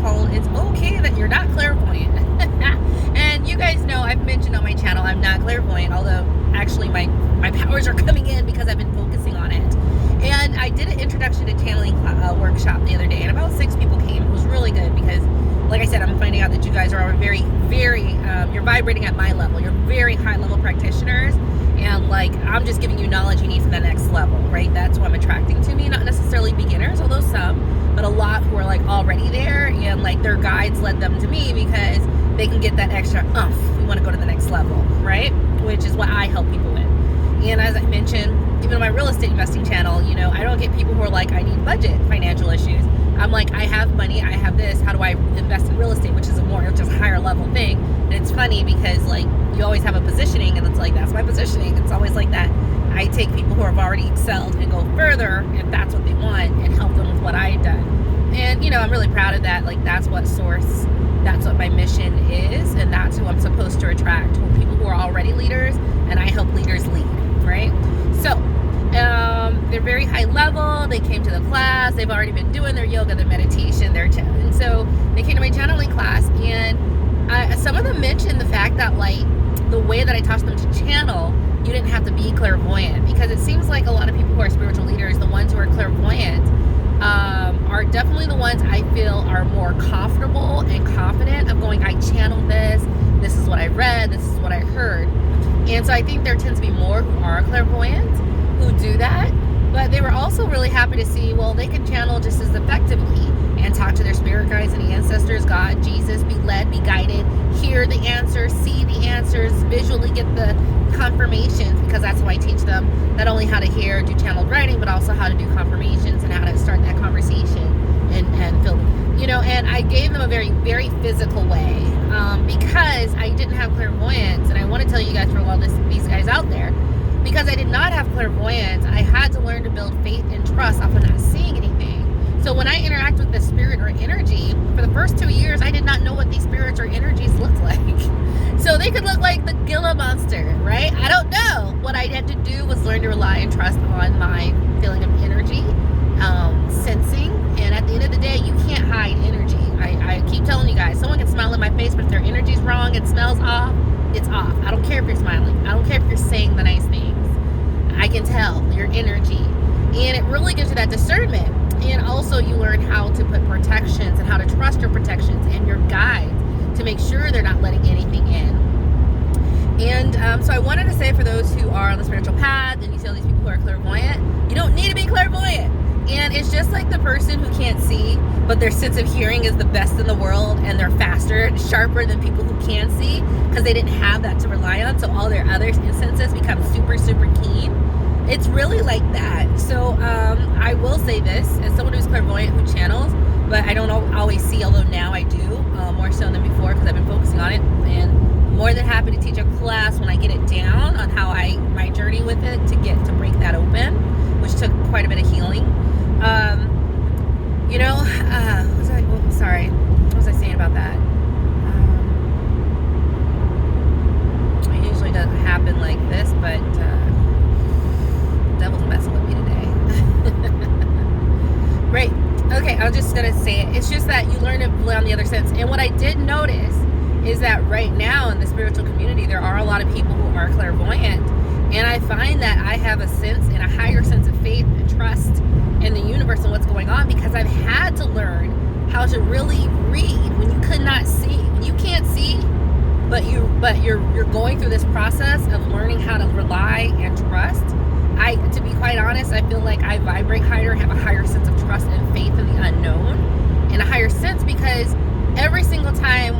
tone. It's okay that you're not clairvoyant. And you guys know I've mentioned on my channel I'm not clairvoyant, although actually my powers are coming in because I've been focusing on it. And I did an introduction to channeling workshop the other day, and about 6 people came. It was really good because, like I said, I'm finding out that you guys are very, very, you're vibrating at my level. You're very high level practitioners, and like I'm just giving you knowledge you need for the next level, right? That's what I'm attracting to me, not necessarily beginners, although some, but a lot who are like already there, and like their guides led them to me because they can get that extra we want to go to the next level, right? Which is what I help people with. And as I mentioned, even on my real estate investing channel, you know, I don't get people who are like, I need budget financial issues. I'm like, I have money, I have this, how do I invest in real estate, which is a more just higher level thing. And it's funny because like you always have a positioning, and it's like, that's my positioning. It's always like that. I take people who have already excelled and go further if that's what they want, and help them with what I've done. And you know, I'm really proud of that. Like that's what my mission is, and that's who I'm supposed to attract, people who are already leaders, and I help leaders lead, right? So they're very high level. They came to the class. They've already been doing their yoga, their meditation, and so they came to my channeling class, and some of them mentioned the fact that like the way that I taught them to channel, you didn't have to be clairvoyant, because it seems like a lot of people who are spiritual leaders, the ones who are clairvoyant, are definitely the ones I feel are more comfortable and confident of going, I channeled this is what I read, this is what I heard. And so I think there tends to be more who are clairvoyant who do that, but they were also really happy to see, well, they can channel just as effectively and talk to their spirit guides and ancestors, God, Jesus, be led, be guided, hear the answers, see the answers, visually get the confirmations, because that's how I teach them not only how to hear, do channeled writing, but also how to do confirmations and how to start that conversation and feel, you know. And I gave them a very, very physical way, because I didn't have clairvoyance. And I want to tell you guys, for all these guys out there, because I did not have clairvoyance, I had to learn to build faith and trust off of not seeing anything. So when I interact with the spirit or energy, for the first 2 years, I did not know what these spirits or energies looked like. So they could look like the Gila monster, right? I don't know. What I had to do was learn to rely and trust on my feeling of energy, sensing. And at the end of the day, you can't hide energy. I keep telling you guys, someone can smile in my face, but if their energy's wrong and smells off, it's off. I don't care if you're smiling. I don't care if you're saying the nice things. I can tell your energy. And it really gives you that discernment. And also you learn how to put protections and how to trust your protections and your guides to make sure they're not letting anything in. And so I wanted to say, for those who are on the spiritual path and you see all these people who are clairvoyant, you don't need to be clairvoyant. And it's just like the person who can't see, but their sense of hearing is the best in the world, and they're faster and sharper than people who can see because they didn't have that to rely on. So all their other senses become super, super keen. It's really like that. So I will say this, as someone who's clairvoyant who channels, but I don't always see, although now I do, more so than before because I've been focusing on it, and more than happy to teach a class when I get it down on how my journey with it to break that open, which took quite a bit of healing. You know, what was I saying about that? It usually doesn't happen like this, but the devil's messing with me today. Right. Okay, I'm just gonna say it. It's just that you learn to play on the other sense. And what I did notice is that right now in the spiritual community, there are a lot of people who are clairvoyant. And I find that I have a sense and a higher sense of faith and trust in the universe and what's going on, because I've had to learn how to really read when you could not see. When you can't see, but you're going through this process of learning how to rely and trust. To be quite honest, I feel like I vibrate higher, have a higher sense of trust and faith in the unknown, and a higher sense, because every single time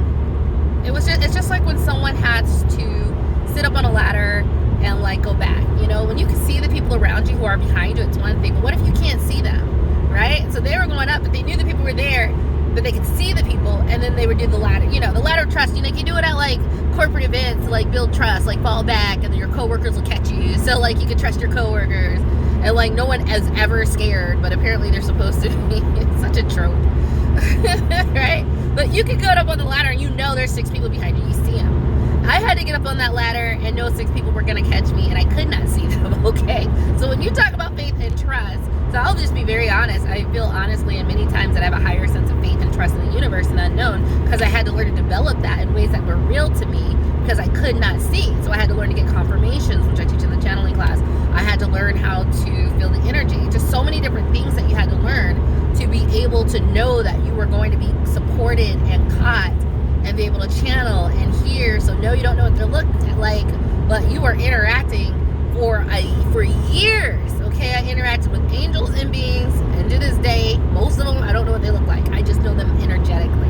it's just like when someone has to sit up on a ladder and like go back. You know, when you can see the people around you who are behind you, it's one thing, but what if you can't see them, right? So they were going up, but they knew the people were there, but they could see the people, and then they would do the ladder, you know, the ladder of trust. You know, you do it at like corporate events to like build trust, like fall back, and then your coworkers will catch you, so like you can trust your coworkers, and like no one is ever scared, but apparently they're supposed to be. It's such a trope. Right? But you can go up on the ladder and you know there's 6 people behind you, you see them. I had to get up on that ladder and know 6 people were going to catch me, and I could not see them, okay? So when you talk about faith and trust, so I'll just be very honest. I feel honestly and many times that I have a higher sense of faith and trust in the universe and the unknown, because I had to learn to develop that in ways that were real to me because I could not see. So I had to learn to get confirmations, which I teach in the channeling class. I had to learn how to feel the energy. Just so many different things that you had to learn to be able to know that you were going to be supported and caught and be able to channel and hear. So no, you don't know what they're looking like, but you are interacting for years. Okay, I interacted with angels and beings, and to this day, most of them, I don't know what they look like. I just know them energetically,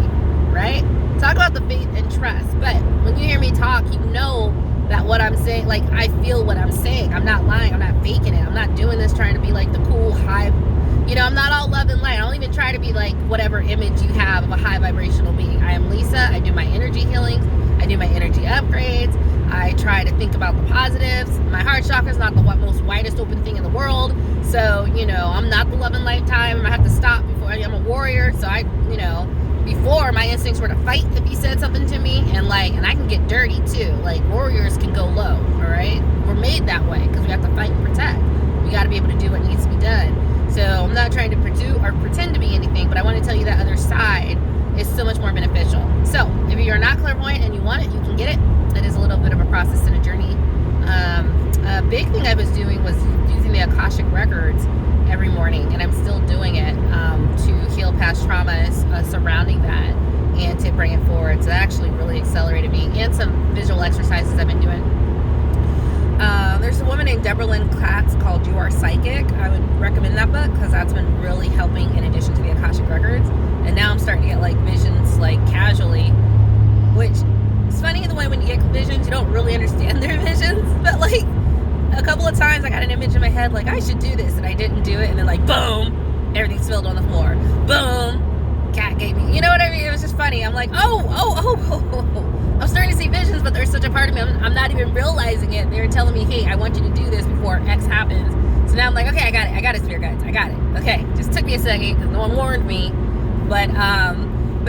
right? Talk about the faith and trust. But when you hear me talk, you know that what I'm saying, like, I feel what I'm saying. I'm not lying. I'm not faking it. I'm not doing this trying to be like the cool high, I'm not all love and light. I don't even try to be like whatever image you have of a high vibrational being. I am Lisa. I do my energy healings. I do my energy upgrades. I try to think about the positives. My heart chakra is not the most widest open thing in the world. So, I'm not the love and light time. I have to stop before I'm a warrior. So before my instincts were to fight if he said something to me, and I can get dirty too. Like, warriors can go low, all right? We're made that way because we have to fight and protect. We got to be able to do what needs to be done. So I'm not trying to pretend to be anything, but I want to tell you that other side is so much more beneficial. So if you're not clairvoyant and you want it, you can get it. It is a little bit of a process and a journey. A big thing I was doing was using the Akashic records every morning, and I'm still doing it to heal past traumas surrounding that and to bring it forward. So that actually really accelerated me, and some visual exercises I've been doing. There's a woman named Deborah Lynn Katz called You Are Psychic. I would recommend that book because that's been really helping in addition to the Akashic records. And now I'm starting to get visions casually, which it's funny in the way when you get visions, you don't really understand their visions. But a couple of times I got an image in my head I should do this, and I didn't do it, and then boom, everything spilled on the floor. Boom, cat gave me, you know what I mean? It was just funny. I'm like, oh. I'm starting to see visions, but there's such a part of me, I'm not even realizing it. They're telling me, hey, I want you to do this before X happens. So now I'm like, okay, I got it. I got it, spirit guides. I got it. Okay, just took me a second because no one warned me. But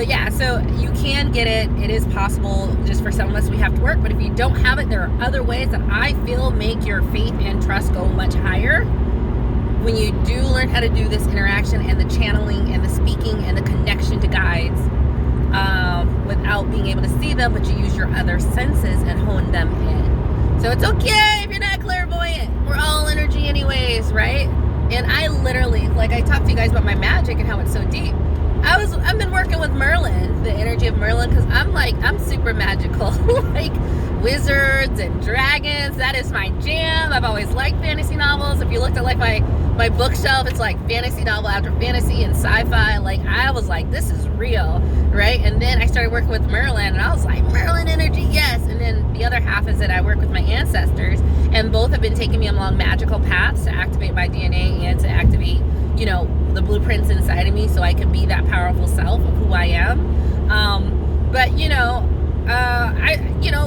yeah, so you can get it. It is possible. Just for some of us, we have to work. But if you don't have it, there are other ways that I feel make your faith and trust go much higher. When you do learn how to do this interaction and the channeling and the speaking and the connection to guides, without being able to see them, but you use your other senses and hone them in. So it's okay if you're not clairvoyant. We're all energy anyways, right? And I literally, I talked to you guys about my magic and how it's so deep. I've been working with Merlin, the energy of Merlin, because I'm super magical. Wizards and dragons, that is my jam. I've always liked fantasy novels. If you looked at my bookshelf, it's fantasy novel after fantasy and sci-fi. I was this is real, right? And then I started working with Merlin, and I was Merlin energy, yes. And then the other half is that I work with my ancestors, and both have been taking me along magical paths to activate my DNA and to activate, the blueprints inside of me so I can be that powerful self of who I am. But I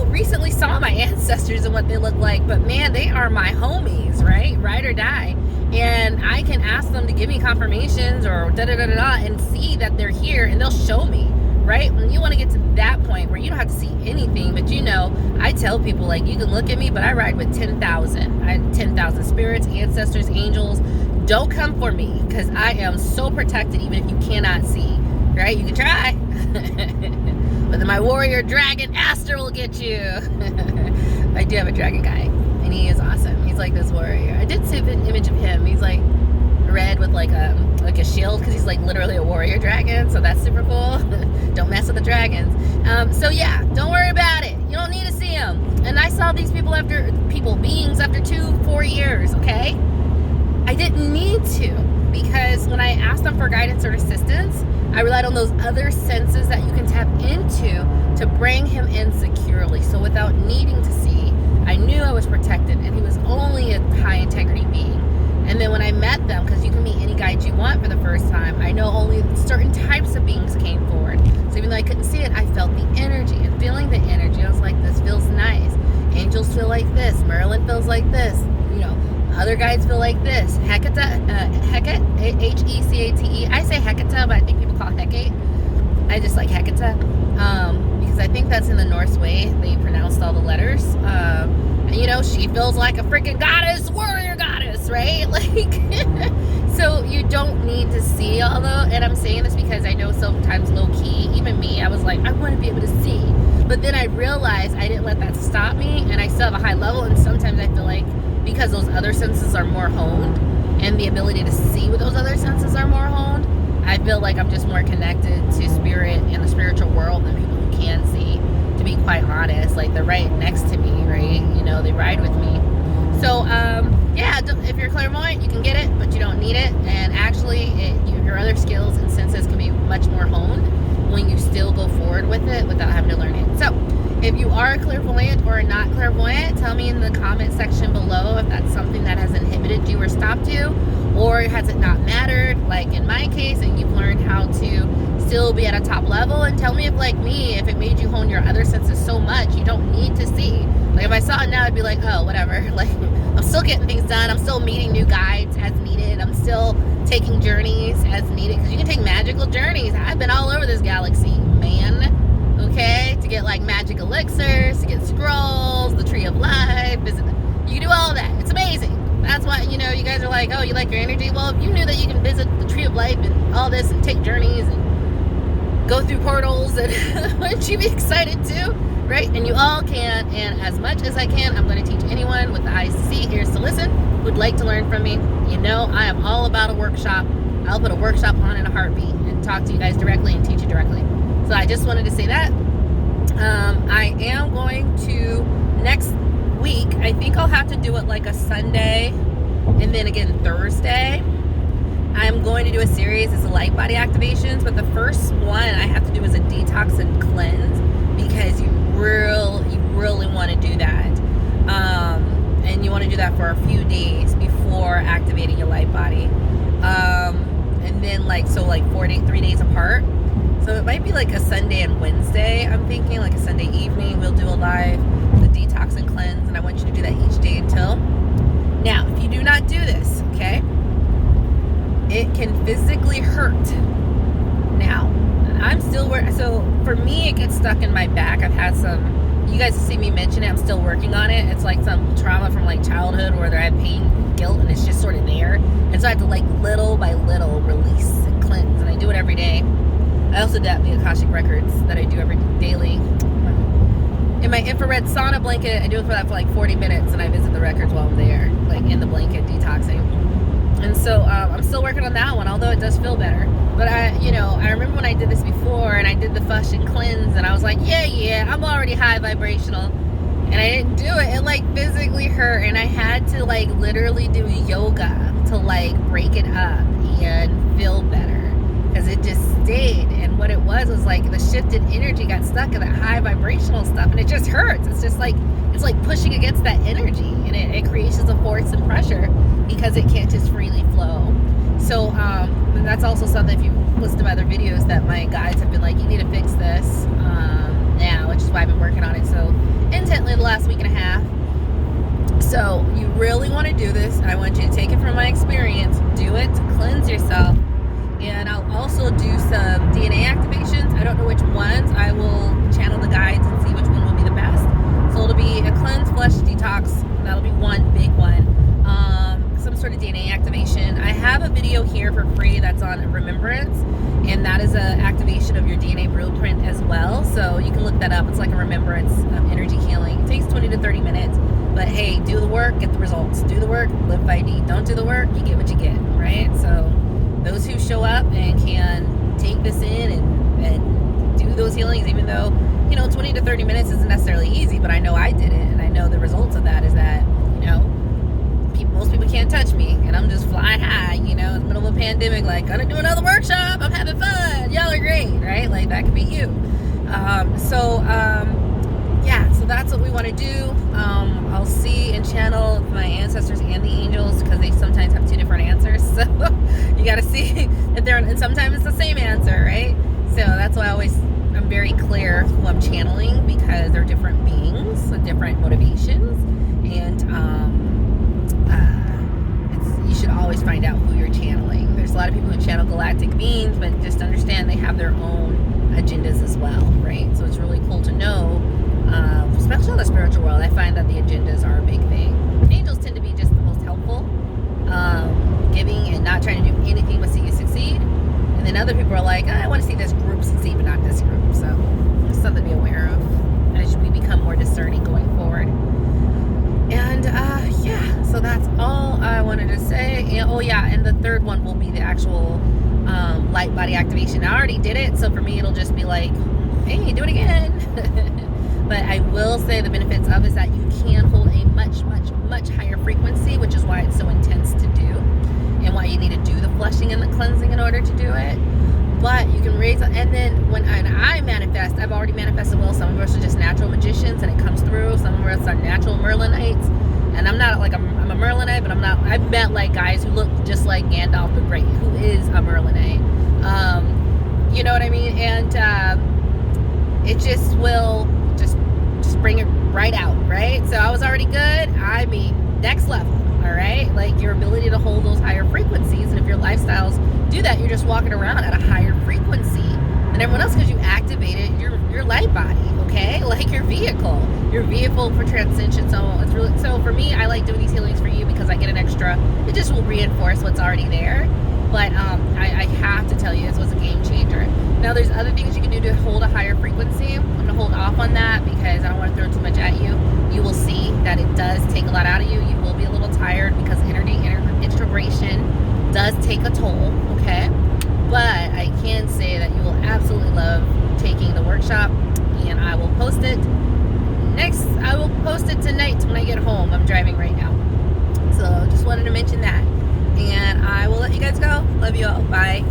recently saw my ancestors and what they look like, but man, they are my homies, right? Ride or die. And I can ask them to give me confirmations or and see that they're here, and they'll show me, right? When you want to get to that point where you don't have to see anything, but I tell people you can look at me, but I ride with 10,000. I have 10,000 spirits, ancestors, angels. Don't come for me because I am so protected even if you cannot see, right? You can try. But then my warrior dragon Aster will get you. I do have a dragon guy, and he is awesome. He's this warrior. I did see an image of him. He's red with a shield because he's literally a warrior dragon. So that's super cool. Don't mess with the dragons. So yeah, don't worry about it. You don't need to see him. And I saw these beings after 2-4 years. Okay, I didn't need to, because when I asked them for guidance or assistance, I relied on those other senses that you can tap into to bring him in securely. So without needing to see, I knew I was protected, and he was only a high integrity being. And then when I met them, because you can meet any guide you want for the first time, I know only certain types of beings came forward. So even though I couldn't see it, I felt the energy, and feeling the energy, I was this feels nice. Angels feel like this. Merlin feels like this. Other guides feel like this. Hecate, Hecate, I say Hecate, but I think people call it Hecate. I just like Hecate because I think that's in the Norse way. They pronounced all the letters. And, you know, she feels like a freaking goddess, warrior goddess, right? Like, so you don't need to see all the, and I'm saying this because I know sometimes low key, even me, I was like, I want to be able to see. But then I realized I didn't let that stop me, and I still have a high level, and sometimes I feel like because those other senses are more honed, and the ability to see with those other senses are more honed, I feel like I'm just more connected to spirit and the spiritual world than people who can see, to be quite honest. Like, they're right next to me, right? You know, they ride with me. So, yeah, if you're clairvoyant, you can get it, but you don't need it. And actually, your other skills and senses can be much more honed when you still go forward with it without having to learn it. So, if you are clairvoyant or not clairvoyant, tell me in the comment section below if that's something that has inhibited you or stopped you, or has it not mattered, like in my case, and you've learned how to still be at a top level. And tell me if, like me, if it made you hone your other senses so much you don't need to see. Like, if I saw it now, I'd be like, oh, whatever. Like, I'm still getting things done. I'm still meeting new guides as needed. I'm still taking journeys as needed, because you can take magical journeys. I've been all over this galaxy, man. Okay, to get like magic elixirs, to get scrolls, the tree of life. You can do all that. It's amazing. That's why, you know, you guys are like, oh, you like your energy? Well, if you knew that you can visit the tree of life and all this and take journeys and go through portals, and wouldn't you be excited too? Right? And you all can. And as much as I can, I'm going to teach anyone with the eyes to see, ears to listen, who'd like to learn from me. You know, I am all about a workshop. I'll put a workshop on in a heartbeat and talk to you guys directly and teach you directly. So I just wanted to say that. I am going to, next week, I think I'll have to do it like a Sunday and then again Thursday. I'm going to do a series. It's a light body activations, but the first one I have to do is a detox and cleanse, because you really want to do that. And you want to do that for a few days before activating your light body. And then like 3 days apart. So it might be like a Sunday and Wednesday. I'm thinking like a Sunday evening we'll do a live, the detox and cleanse, and I want you to do that each day until. Now, if you do not do this, okay, it can physically hurt. Now, I'm still so for me it gets stuck in my back. I've had some, you guys see me mention it, I'm still working on it. It's like some trauma from like childhood where I have pain, guilt, and it's just sort of there. And so I have to like little by little release and cleanse, and I do it every day. I also adapt the Akashic records that I do daily. In my infrared sauna blanket, I do it for like 40 minutes, and I visit the records while I'm there, like in the blanket, detoxing. And so I'm still working on that one, although it does feel better. But I remember when I did this before, and I did the fush and cleanse, and I was like, yeah, I'm already high vibrational. And I didn't do it. It like physically hurt, and I had to like literally do yoga to like break it up and feel better. Because it just stayed, and what it was like the shifted energy got stuck in that high vibrational stuff, and it just hurts. It's just like, it's like pushing against that energy, and it creates a force and pressure because it can't just freely flow. So and that's also something, if you listen to my other videos, that my guides have been like, you need to fix this now, which is why I've been working on it so intently the last week and a half. So you really want to do this. I want you to take it from my experience, do it to cleanse yourself. And I'll also do some DNA activations. I don't know which ones. I will channel the guides and see which one will be the best. So it'll be a cleanse, flush, detox. That'll be one big one. Some sort of DNA activation. I have a video here for free that's on remembrance, and that is an activation of your DNA blueprint as well. So you can look that up. It's like a remembrance energy healing. It takes 20 to 30 minutes. But hey, do the work, get the results. Do the work, live by D. Don't do the work, you get what you get, right? So those who show up and can take this in and do those healings, even though, 20 to 30 minutes isn't necessarily easy, but I know I did it, and I know the results of that is that, most people can't touch me, and I'm just flying high, in the middle of a pandemic, like, gonna do another workshop, I'm having fun, y'all are great, right? Like, that could be you. So that's what we want to do. I'll see and channel my ancestors and the angels, because they sometimes have two different answers, so you got to see if and sometimes it's the same answer, right? So that's why I'm very clear who I'm channeling, because they're different beings with different motivations, and you should always find out who you're channeling. There's a lot of people who channel galactic beings, but just understand they have their own agendas as well, right? So it's really cool to know, especially in the spiritual world. I find that the agendas are a big thing. Angels tend to be just the most helpful, giving and not trying to do anything but see you succeed. And then other people are like, I want to see this group succeed, but not this group. So just something to be aware of as we become more discerning going forward. And yeah, so that's all I wanted to say. And and the third one will be the actual light body activation. I already did it, so for me it'll just be like, hey, do it again. But I will say the benefits of is that you can hold a much higher frequency, which is why it's so intense to do, and why you need to do the flushing and the cleansing in order to do it. But you can raise, and then when I manifest, I've already manifested well. Some of us are just natural magicians and it comes through. Some of us are natural Merlinites, and I'm not like I'm a Merlinite, but I'm not. I've met like guys who look just like Gandalf the Great, who is a Merlinite. You know what I mean? And it just will just bring it right out, right? So I was already good. I mean, next level. All right, like your ability to hold those higher frequencies, and if your lifestyles do that, you're just walking around at a higher frequency than everyone else because you activated your light body, okay? Like your vehicle for transcension. So it's really, so for me, I like doing these healings for you because I get an extra. It just will reinforce what's already there. But I have to tell you, this was a game changer. Now, there's other things you can do to hold a higher frequency. I'm going to hold off on that because I don't want to throw too much at you. You will see that it does take a lot out of you. You will be a little tired because energy integration does take a toll, okay? But I can say that you will absolutely love taking the workshop, and I will post it I will post it tonight when I get home. I'm driving right now. So just wanted to mention that. And I will let you guys go. Love you all. Bye.